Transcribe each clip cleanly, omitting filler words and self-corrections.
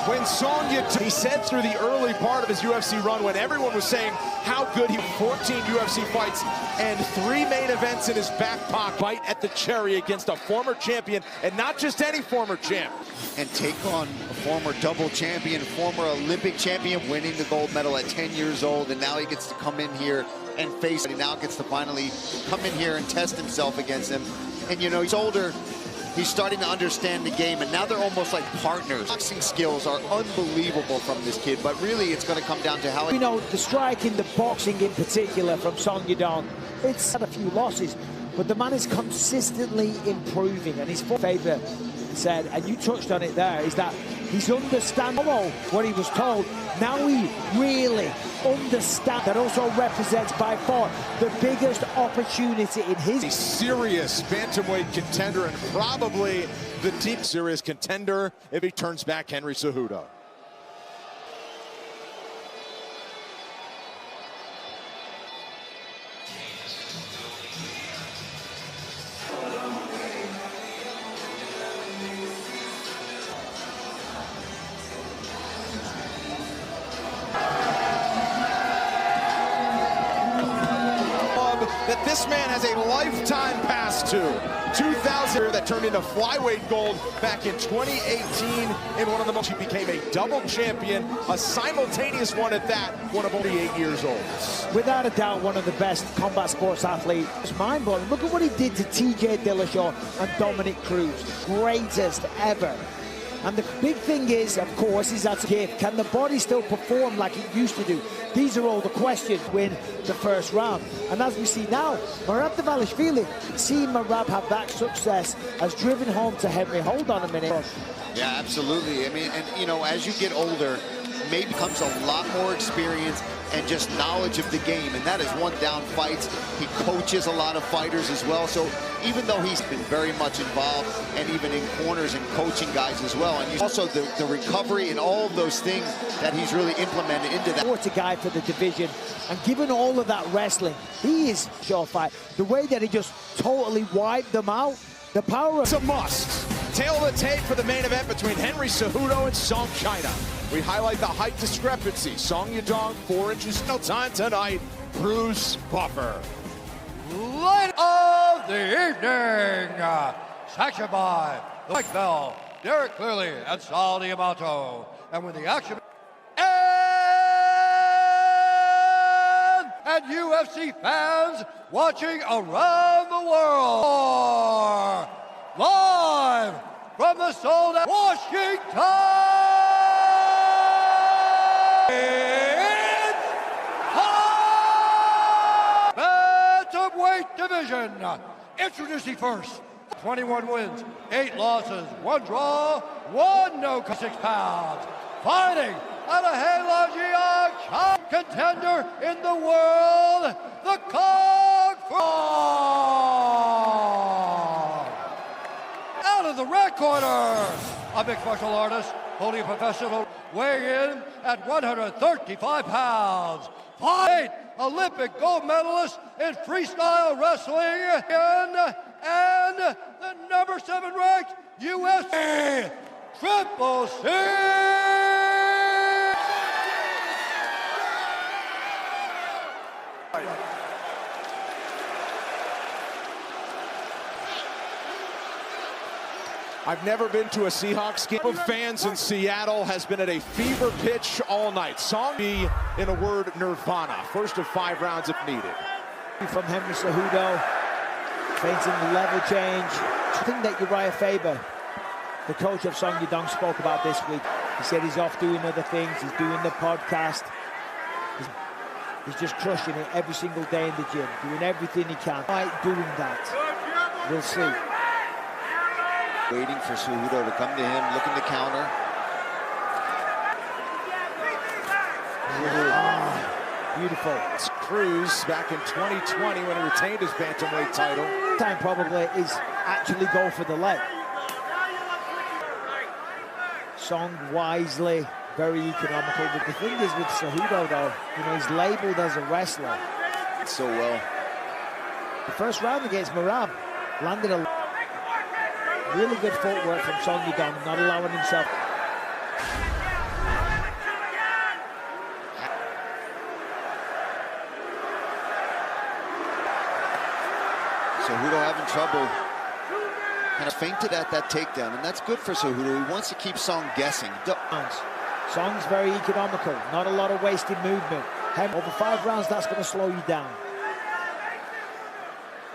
When he said through the early part of his UFC run, when everyone was saying how good he 14 UFC fights and 3 main events in his back pocket, bite at the cherry against a former champion, and not just any former champ. And take on a former double champion, former Olympic champion, winning the gold medal at 10 years old, and now he gets to come in here and face it. He now gets to finally come in here and test himself against him. And you know, he's older. He's starting to understand the game, and now they're almost like partners. Boxing skills are unbelievable from this kid, but really it's going to come down to how... You know, the striking, the boxing in particular from Yadong, it's had a few losses, but the man is consistently improving, and his favor said, and you touched on it there, is that he's understanding what he was told. Now he really understands. That also represents by far the biggest opportunity in his... A serious bantamweight contender, and probably the deep serious contender if he turns back Henry Cejudo. That this man has a lifetime pass to. 2000 that turned into flyweight gold back in 2018 in one of the most. He became a double champion, a simultaneous one at that, one of only 8 years old. Without a doubt, one of the best combat sports athletes. It's mind-blowing. Look at what he did to TJ Dillashaw and Dominic Cruz. Greatest ever. And the big thing is, of course, is that gift. Can the body still perform like it used to do? These are all the questions. Win the first round. And as we see now, Fili, seeing Merab have that success has driven home to Henry. Hold on a minute. Yeah, absolutely. I mean, and you know, as you get older, maybe comes a lot more experience and just knowledge of the game, and that is one down fights. He coaches a lot of fighters as well, so even though he's been very much involved and even in corners and coaching guys as well, and also the recovery and all of those things that he's really implemented into that. What's a guy for the division, and given all of that wrestling, he is surefire. The way that he just totally wiped them out, the power of... It's a must. Tail of the tape for the main event between Henry Cejudo and Song China. We highlight the height discrepancy. Song Yadong, 4 inches. No time tonight. Bruce Buffer. Light of the evening. Sanctioned by the white belt, Derek Clearly and Sal Diamato. And with the action... And UFC fans watching around the world. Live from the sold-out Washington. Bantamweight division. Introducing first, 21 wins, 8 losses, 1 draw, 1 no. 6 pounds. Fighting out of Halo contender in the world, the Cog out of the red corner, a mixed martial artist, holding a professional, weighing in at 135 pounds. 8 Olympic gold medalist in freestyle wrestling, and the number 7 ranked UFC Triple C. I've never been to a Seahawks game. Of fans in Seattle has been at a fever pitch all night. Song be, in a word, nirvana. First of 5 rounds if needed. From Henry Cejudo, facing the level change. I think that Uriah Faber, the coach of Song Yadong, spoke about this week. He said he's off doing other things. He's doing the podcast. He's just crushing it every single day in the gym, doing everything he can. Right, doing that. We'll see. Waiting for Cejudo to come to him, looking to counter. Beautiful. It's Cruz back in 2020 when he retained his bantamweight title. Time probably is actually go for the leg. Song wisely, very economical. But the thing is with Cejudo though, you know, he's labeled as a wrestler. So well. The first round against Merab landed a really good footwork from Song Yadong, not allowing himself. Cejudo having trouble. Kind of fainted at that takedown, and that's good for Cejudo. He wants to keep Song guessing. Song's very economical, not a lot of wasted movement. Over 5 rounds, that's going to slow you down.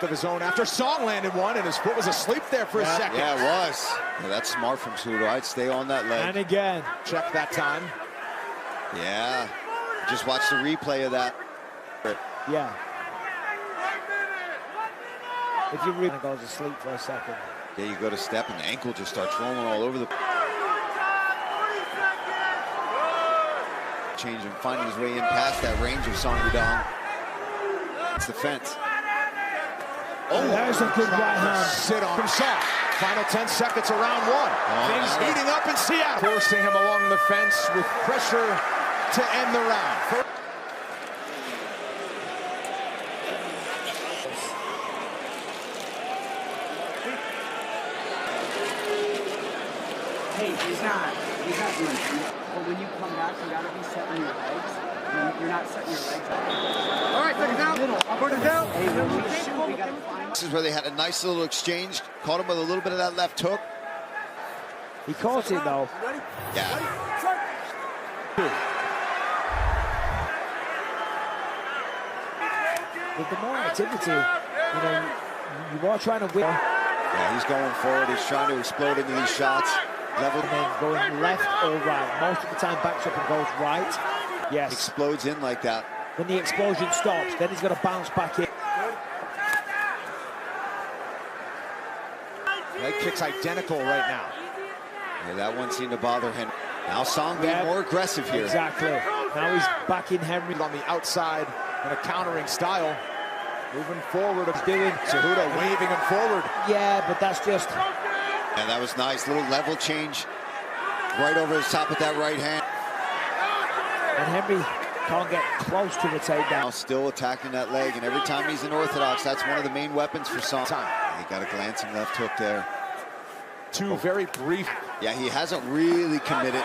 Of his own after Song landed one, and his foot was asleep there for a second. Yeah, it was. Well, that's smart from Cejudo. I'd stay on that leg. And again. Check that time. Yeah. Just watch the replay of that. Yeah. If you really goes to sleep for a second. Yeah, you go to step and the ankle just starts rolling all over the... Changing, finding his way in past that range of Song Yadong. It's the fence. Oh, there's a good right hand. Sit on from Song. Final 10 seconds of round 1. Things heating up in Seattle. Forcing him along the fence with pressure to end the round. Hey, he's not doing. But when you come back, you gotta be setting your legs. When you're not setting your legs up. All right, seconds out. I'll put it down. Hey, when we shoot, we gotta find. This is where they had a nice little exchange. Caught him with a little bit of that left hook. He caught it though. Yeah. With the more activity, you know, you are trying to win. Yeah, he's going forward. He's trying to explode into these shots. Level and then going left or right. Most of the time backs up and goes right. Yes. Explodes in like that. When the explosion stops, then he's going to bounce back in. Leg kick's identical right now. Yeah, that one seemed to bother him. Now Song being more aggressive here. Exactly. Now he's backing Henry on the outside in a countering style. Moving forward of doing. Cejudo waving him forward. Yeah, but that's just... And that was nice. Little level change right over the top of that right hand. And Henry can't get close to the takedown. Now still attacking that leg, and every time he's in orthodox, that's one of the main weapons for Song. He got a glancing left hook there. Two very brief. Yeah, he hasn't really committed.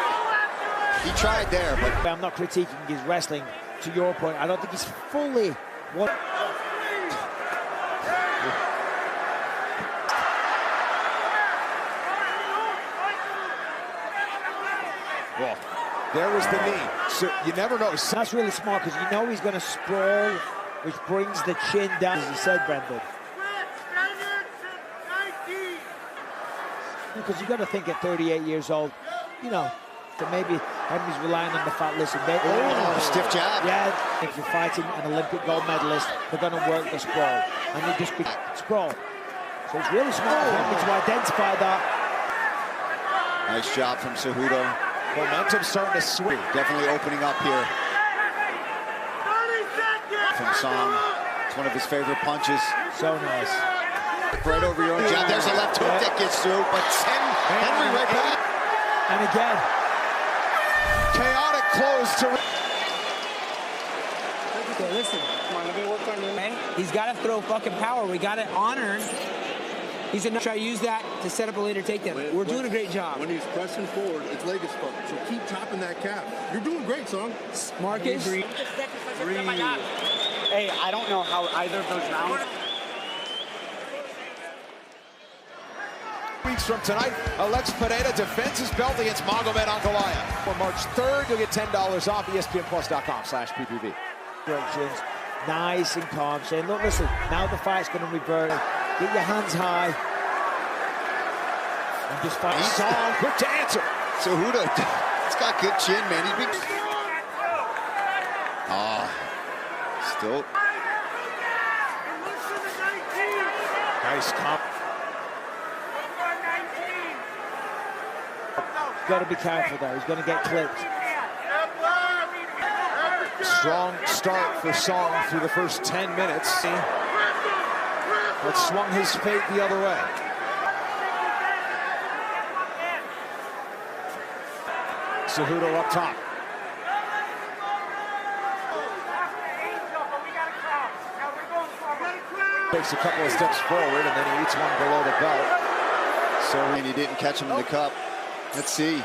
He tried there, but... I'm not critiquing his wrestling. To your point, I don't think he's fully... Well, there was the knee. So you never know. That's really smart because you know he's going to sprawl, which brings the chin down, as you said, Brendan. Because you've got to think at 38 years old, you know, that maybe Henry's relying on the fact, listen, stiff jab. Yeah, if you're fighting an Olympic gold medalist, they're going to work the sprawl. And you just be sprawl. So it's really smart for Henry to identify that. Nice job from Cejudo. Momentum starting to swing. Definitely opening up here. From Song. It's one of his favorite punches. So nice. Right over your own jab. There's a left hook that gets through, but send Henry right back. And again. Chaotic close to... Okay, listen. Come on, let me work on him. He's got to throw fucking power. We got to honor. He's going to try to use that to set up a later takedown. We're doing a great job. When he's pressing forward, his leg is fucked. So keep topping that calf. You're doing great, Song. Marcus. Breathe. Hey, I don't know how either of those rounds. Weeks from tonight, Alex Pereira defends his belt against Magomed Ankalaev. For March 3rd, you'll get $10 off ESPNplus.com/PPV. Directions, nice and calm, saying, look, listen, now the fight's going to revert. Get your hands high. And just fight. Song, quick to answer. Cejudo, he's got good chin, man. He's big. Still. Nice comp. Got to be careful though. He's going to get clipped. Strong start for Song through the first 10 minutes. That swung his fate the other way. Cejudo up top. Takes a couple of steps forward and then he eats one below the belt. So, and he didn't catch him in the cup. Let's see.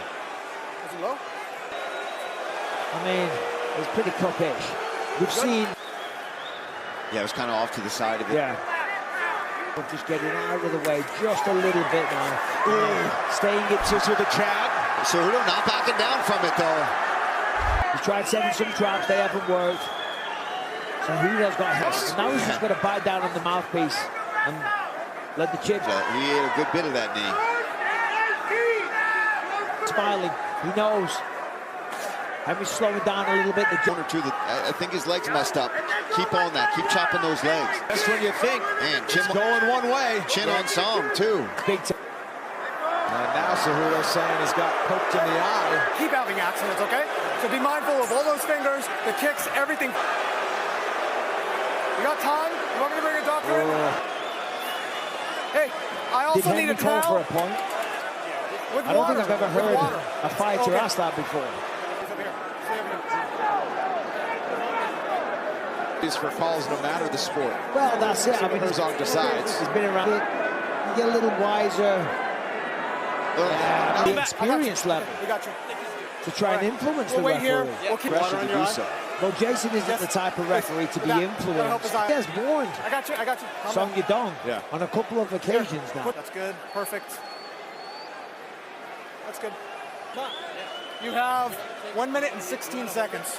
I mean, it was pretty cup-ish. We've seen... Yeah, it was kind of off to the side of it. Yeah. Just getting out of the way just a little bit now. Staying it to the jab. Cejudo not backing down from it, though. He's tried setting some traps, they haven't worked. Cejudo's got help. Now he's just going to bite down on the mouthpiece and let the chip. He ate a good bit of that knee. Smiling, he knows. Henry's slowing down a little bit. The Corner to the, I think his legs messed up. Keep on that. Keep chopping those legs. That's when you think. Man, chin Going one way. Chin on Som, too. big time. And now Cejudo saying he's got poked in the eye. Keep having accidents, okay? So be mindful of all those fingers, the kicks, everything. You got time? You want me to bring a doctor in? Hey, I also Did need a Henry call for towel a point? with I don't water. think I've ever With heard water. a fighter Okay. ask that before. Stay over here. Stay over here. Is for calls no matter the sport. Well, that's it. I mean, Herzog decides. He's been around it. You get a little wiser. The experience level We got you. to try and influence We'll the wait here. referee. We'll keep Pressure water on to your do eye. so. Well, Jason isn't the type of referee to be Gotta help his influenced. eye. He has warned I got you. I got you. Calm Song down. Yadong Yeah. on a couple of occasions now. That's good. Perfect. That's good. You have 1 minute and 16 seconds.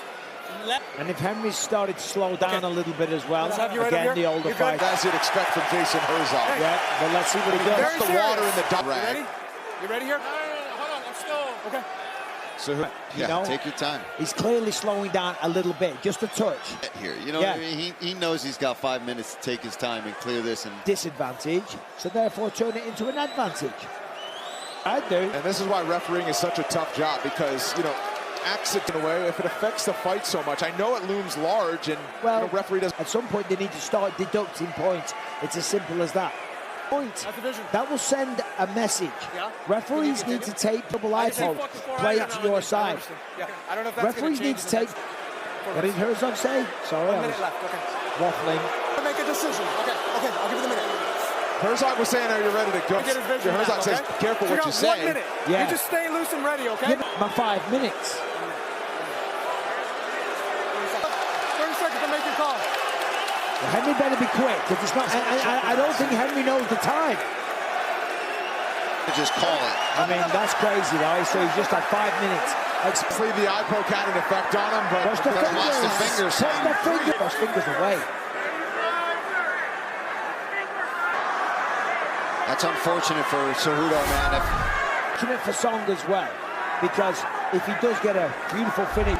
And if Henry's started to slow down a little bit as well, Let's have you right again, up the here. older You're good. fighter. As you'd expect from Jason Herzog. Yeah, but let's see what he does. Very the serious. water in the You rag. ready? You ready here? Hold on. I'm still. Okay. So You know, Take your time. he's clearly slowing down a little bit, just a touch. Here, you know, Yeah. I mean, he knows he's got 5 minutes to take his time and clear this. And Disadvantage, so therefore turn it into an advantage. I do. And this is why refereeing is such a tough job, because, you know, accident in a way, if it affects the fight so much, I know it looms large, and Well, the referee doesn't. at some point they need to start deducting points. It's as simple as that. Point. That's the vision. That will send a message. Yeah. Referees need to take double eye poke, play it to your side. Yeah. I don't know if that's Referees gonna need change to take. What did Herzog say? Sorry, 1 I was minute left. Okay. waffling. Make a decision. Okay. Okay. I'll give you the minute. Herzog was saying, are you ready to go? Get his vision Herzog back, says, okay? careful So what got you say. 1 minute. Yeah. You just stay loose and ready, okay? Give it my 5 minutes. 30 seconds to make your call. Well, Henry better be quick, because it's not. I don't think Henry knows the time. just call it. I mean, that's crazy, right? So he's just had 5 minutes. Hopefully the eye poke had an effect on him, but Push the fingers. Watch the fingers. Push the fingers. Push fingers away. That's unfortunate for Cejudo, man. Fortunate for Song as well, because if he does get a beautiful finish,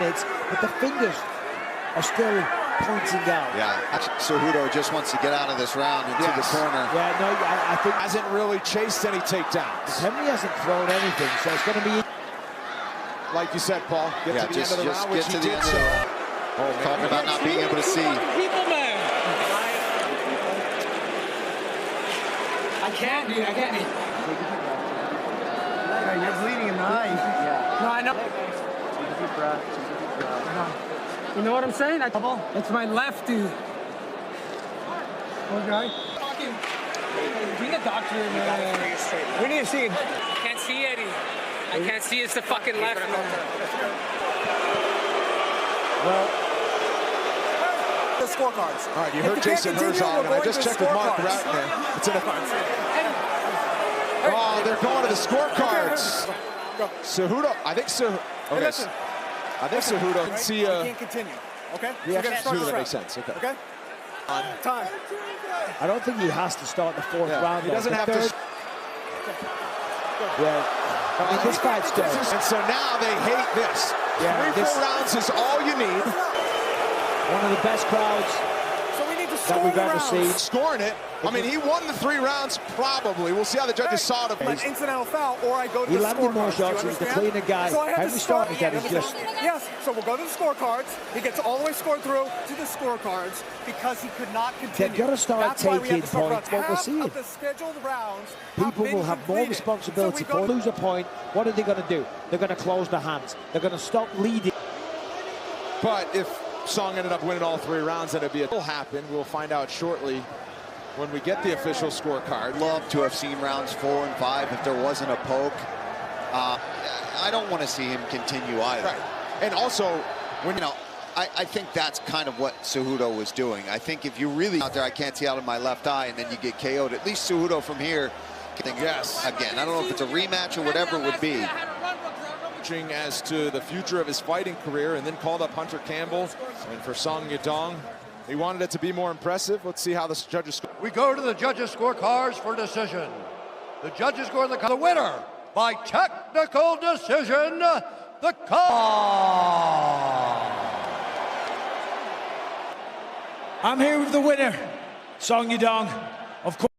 but the fingers are still pointing out. Yeah, Cejudo just wants to get out of this round into the corner. Yeah, no, I think hasn't really chased any takedowns. Henry hasn't thrown anything, so it's going to be. Like you said, Paul, get to the end of the round, which he did so. Oh, talking about not being able to see. I can't, dude. I can't. You're bleeding in the eye. Yeah. No, I know. Take a deep breath. You know what I'm saying? It's my left, dude. Okay. Bring a doctor in there. We need to see it. I can't see Eddie. I can't see. It's the fucking left. Well, The scorecards. All right, you heard Jason Herzog, and I just checked with Mark Routner. It's in a... Oh, they're going to the scorecards. Cejudo, I think Cejudo. Hey, listen. I think Cejudo can see You can't continue. Okay? Yeah, We're gonna start Cejudo, this that makes round. sense. Okay. Okay? Time. I don't think he has to start the fourth round. He doesn't The have third, to. Yeah. I mean, this fight's good. And so now they hate this. Yeah, 3-4 rounds is all you need. One of the best crowds So we need to that score we've the ever rounds. seen. Scoring it. I mean, he won the 3 rounds, probably. We'll see how the judges saw it. An incidental foul, or I go to He the landed more scorecards. Do you shots. He's the understand? cleaner guy. So I have Henry to start. Stark again is just. Yes. So we'll go to the scorecards. He gets all the way scored through to the scorecards because he could not continue. They've got to start That's why we have taking to start points. rounds. What we're Half seeing. of the scheduled rounds People have been will have more completed. responsibility So we for go- lose a point. What are they going to do? They're going to close their hands. They're going to stop leading. But if Song ended up winning all 3 rounds, then it'd be a... It'll happen. We'll find out shortly when we get the official scorecard. Love to have seen rounds 4 and 5 if there wasn't a poke. I don't want to see him continue either. Right. And also, when I think that's kind of what Cejudo was doing. I think if you really out there, I can't see out of my left eye, and then you get KO'd. At least Cejudo from here, yes. Again, I don't know if it's a rematch or whatever it would be. As to the future of his fighting career, and then called up Hunter Campbell. And for Song Yadong, he wanted it to be more impressive. Let's see how the judges score. We go to the judges' scorecards for decision. The judges score the winner by technical decision, the I'm here with the winner, Song Yadong, of course.